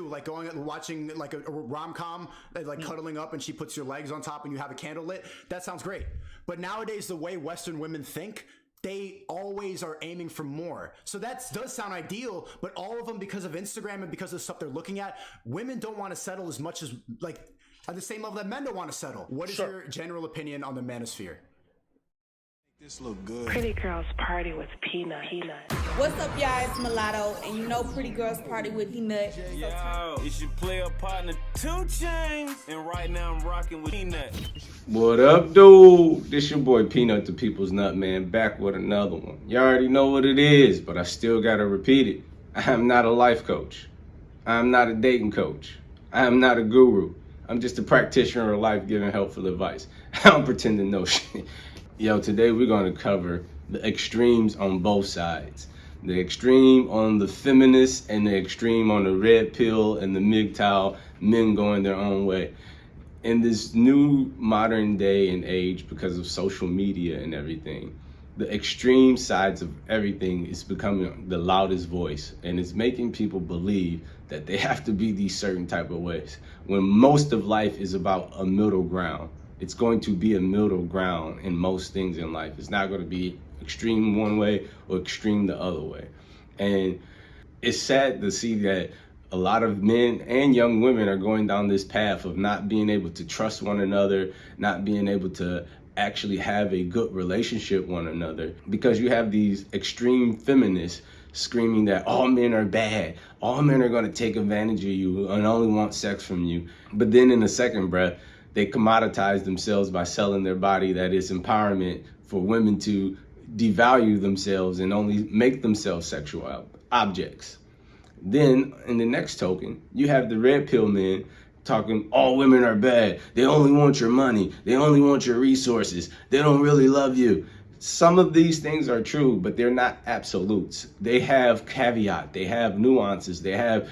like going and watching like a rom-com, like cuddling up and she puts your legs on top and you have a candle lit. That sounds great. But nowadays, the way Western women think, they always are aiming for more. So that does sound ideal, but all of them, because of Instagram and because of the stuff they're looking at, women don't want to settle as much as, like, at the same level that men don't want to settle. What is your general opinion on the manosphere? This look good. Pretty girls party with Peanut. What's up, y'all? It's Mulatto, and you know Pretty Girls Party with Peanut. Yo, it's your player partner 2 Chainz, and right now I'm rocking with Peanut. What up, dude? This your boy Peanut, the People's Nut Man, back with another one. You already know what it is, but I still gotta repeat it. I am not a life coach. I am not a dating coach. I am not a guru. I'm just a practitioner of life giving helpful advice. I don't pretend to know shit. Yo, today we're gonna cover the extremes on both sides. The extreme on the feminists and the extreme on the red pill and the MGTOW, men going their own way. In this new modern day and age, because of social media and everything, the extreme sides of everything is becoming the loudest voice, and it's making people believe that they have to be these certain type of ways, when most of life is about a middle ground. It's going to be a middle ground in most things in life. It's not going to be extreme one way or extreme the other way. And it's sad to see that a lot of men and young women are going down this path of not being able to trust one another, not being able to actually have a good relationship with one another, because you have these extreme feminists screaming that all men are bad, all men are going to take advantage of you and only want sex from you. But then in the second breath, they commoditize themselves by selling their body that is empowerment for women to devalue themselves and only make themselves sexual objects. Then in the next token, you have the red pill men talking all women are bad. They only want your money. They only want your resources. They don't really love you. Some of these things are true, but they're not absolutes. They have caveat. They have nuances. They have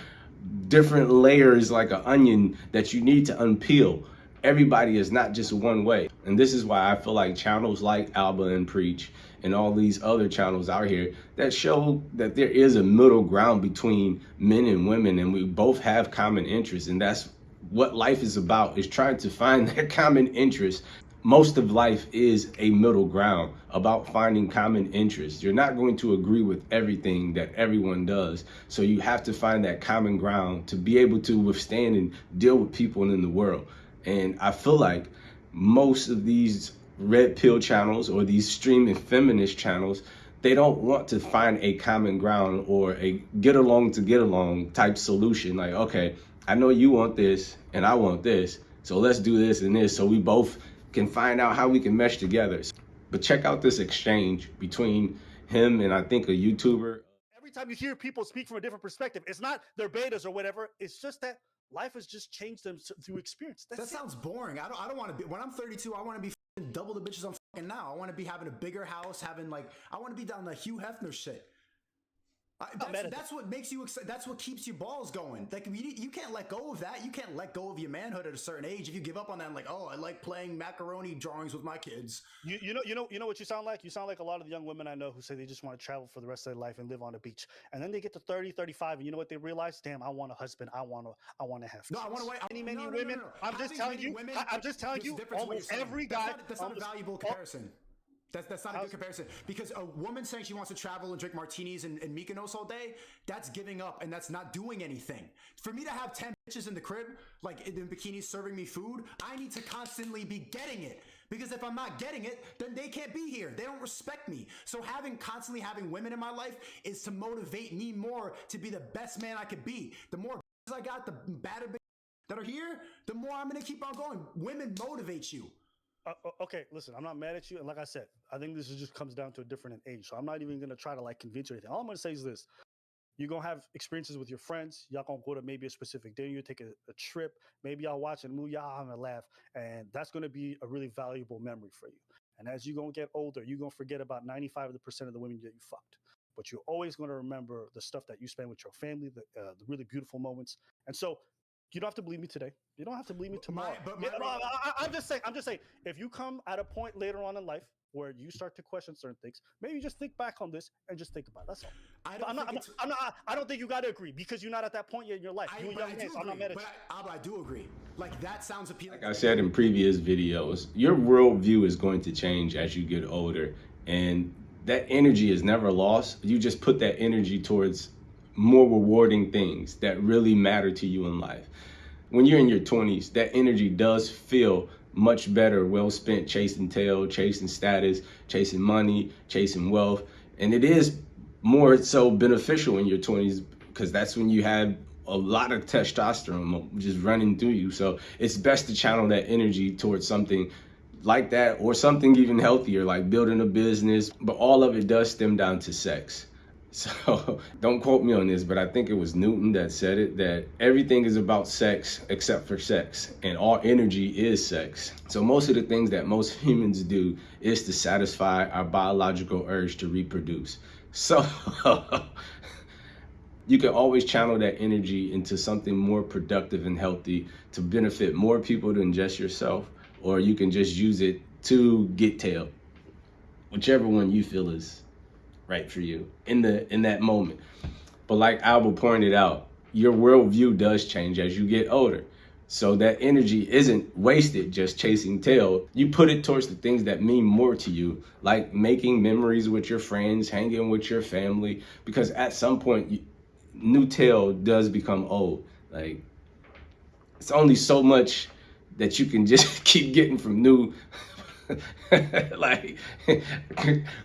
different layers like an onion that you need to unpeel. Everybody is not just one way. And this is why I feel like channels like Alba and Preach and all these other channels out here that show that there is a middle ground between men and women, and we both have common interests. And that's what life is about, is trying to find that common interest. Most of life is a middle ground about finding common interests. You're not going to agree with everything that everyone does. So you have to find that common ground to be able to withstand and deal with people in the world. And I feel like most of these red pill channels or these streaming feminist channels, they don't want to find a common ground or a get along type solution. Like, okay, I know you want this and I want this, so let's do this and this so we both can find out how we can mesh together. But check out this exchange between him and I think a YouTuber. Every time you hear people speak from a different perspective, it's not their betas or whatever. It's just that life has just changed them through experience. That sounds boring. I don't want to be, when I'm 32, I want to be double the bitches I'm fucking now. I want to be having a bigger house, having like, I want to be down the Hugh Hefner shit. That's what makes you excited. That's what keeps your balls going. Like, you can't let go of that. You can't let go of your manhood at a certain age. If you give up on that, like, oh, I like playing macaroni drawings with my kids. You know what you sound like? You sound like a lot of the young women I know who say they just want to travel for the rest of their life and live on the beach. And then they get to 30, 35, and you know what they realize? Damn, I want a husband. I want to have kids. No, I want to wait. Many women. No. I'm just telling you. I'm just telling you. Almost every guy. That's not a valuable comparison. That's not a good comparison, because a woman saying she wants to travel and drink martinis and Mykonos all day, that's giving up and that's not doing anything. For me to have 10 bitches in the crib, like in bikinis serving me food, I need to constantly be getting it. Because if I'm not getting it, then they can't be here. They don't respect me. So constantly having women in my life is to motivate me more to be the best man I could be. The more I got, the badder that are here, the more I'm going to keep on going. Women motivate you. Okay, listen, I'm not mad at you. And like I said, I think this just comes down to a different age. So I'm not even going to try to like convince you anything. All I'm going to say is this. You're going to have experiences with your friends. Y'all going to go to maybe a specific day. You take a trip. Maybe y'all watch a movie. Y'all having a laugh. And that's going to be a really valuable memory for you. And as you're going to get older, you're going to forget about 95% of the women that you fucked. But you're always going to remember the stuff that you spend with your family, the really beautiful moments. And so You don't have to believe me today. You don't have to believe me tomorrow. but Yeah, no, I'm just saying. If you come at a point later on in life where you start to question certain things, maybe just think back on this and just think about it. That's all. I don't think you got to agree because you're not at that point yet in your life. I'm not mad at you. I do agree. Like, that sounds appealing. Like I said in previous videos, your worldview is going to change as you get older, and that energy is never lost. You just put that energy towards more rewarding things that really matter to you in life. When you're in your 20s, that energy does feel much better, well spent chasing tail, chasing status, chasing money, chasing wealth. And it is more so beneficial in your 20s because that's when you have a lot of testosterone just running through you. So it's best to channel that energy towards something like that, or something even healthier, like building a business. But all of it does stem down to sex. So don't quote me on this, but I think it was Newton that said it, that everything is about sex except for sex, and all energy is sex. So most of the things that most humans do is to satisfy our biological urge to reproduce. So you can always channel that energy into something more productive and healthy to benefit more people than just yourself, or you can just use it to get tail, whichever one you feel is right for you in that moment. But like Alba pointed out, your worldview does change as you get older. So that energy isn't wasted just chasing tail. You put it towards the things that mean more to you, like making memories with your friends, hanging with your family, because at some point, new tail does become old. Like, it's only so much that you can just keep getting from new. Like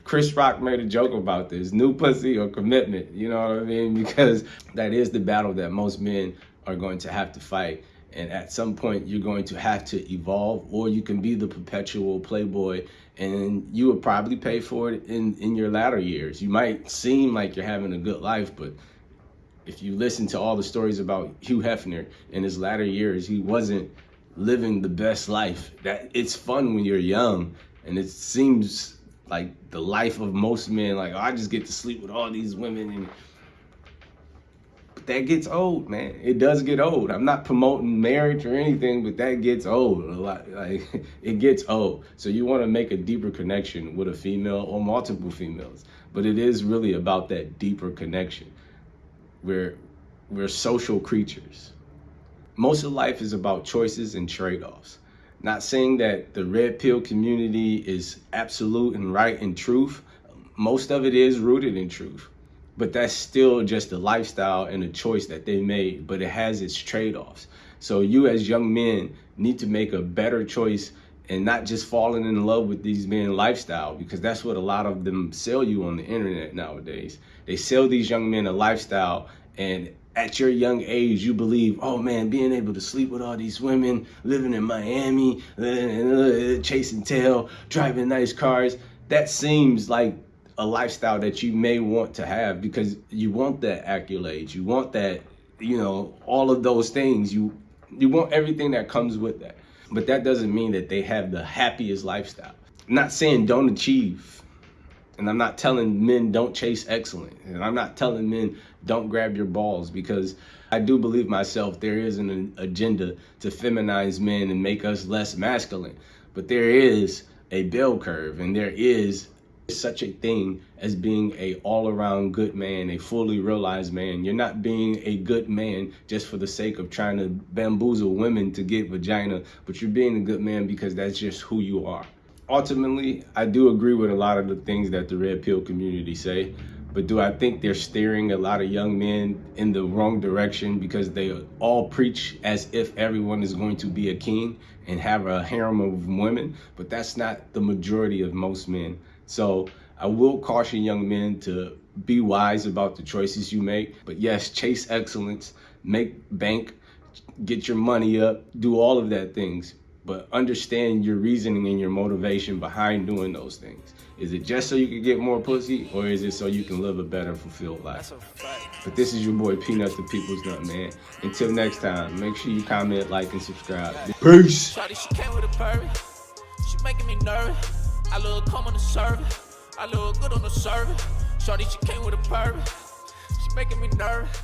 Chris Rock made a joke about this, new pussy or commitment, you know what I mean? Because that is the battle that most men are going to have to fight. And at some point you're going to have to evolve, or you can be the perpetual playboy and you will probably pay for it in your latter years. You might seem like you're having a good life, but if you listen to all the stories about Hugh Hefner in his latter years, he wasn't living the best life. That it's fun when you're young, and it seems like the life of most men, like, oh, I just get to sleep with all these women, but that gets old, man. It does get old. I'm not promoting marriage or anything, but that gets old a lot. Like, it gets old. So you want to make a deeper connection with a female or multiple females, but it is really about that deeper connection. We're social creatures. Most of life is about choices and trade-offs. Not saying that the red pill community is absolute and right and truth. Most of it is rooted in truth, but that's still just a lifestyle and a choice that they made, but it has its trade-offs. So you as young men need to make a better choice and not just falling in love with these men lifestyle, because that's what a lot of them sell you on the internet nowadays. They sell these young men a lifestyle, and at your young age, you believe, oh man, being able to sleep with all these women, living in Miami, chasing tail, driving nice cars, that seems like a lifestyle that you may want to have because you want that accolades, you want that, you know, all of those things. You want everything that comes with that. But that doesn't mean that they have the happiest lifestyle. I'm not saying don't achieve. And I'm not telling men don't chase excellence. And I'm not telling men don't grab your balls, because I do believe myself there is an agenda to feminize men and make us less masculine. But there is a bell curve, and there is such a thing as being a all-around good man, a fully realized man. You're not being a good man just for the sake of trying to bamboozle women to get vagina, but you're being a good man because that's just who you are. Ultimately, I do agree with a lot of the things that the red pill community say, but do I think they're steering a lot of young men in the wrong direction because they all preach as if everyone is going to be a king and have a harem of women? But that's not the majority of most men. So I will caution young men to be wise about the choices you make. But yes, chase excellence, make bank, get your money up, do all of that things. But understand your reasoning and your motivation behind doing those things. Is it just so you can get more pussy, or is it so you can live a better, fulfilled life? But this is your boy Peanut, the People's Nut, man. Until next time, make sure you comment, like, and subscribe. Peace. Shawty, she came with a purry. She making me nervous. I look calm on the service. I look good on the service. Shawty, she came with a purry. She making me nervous.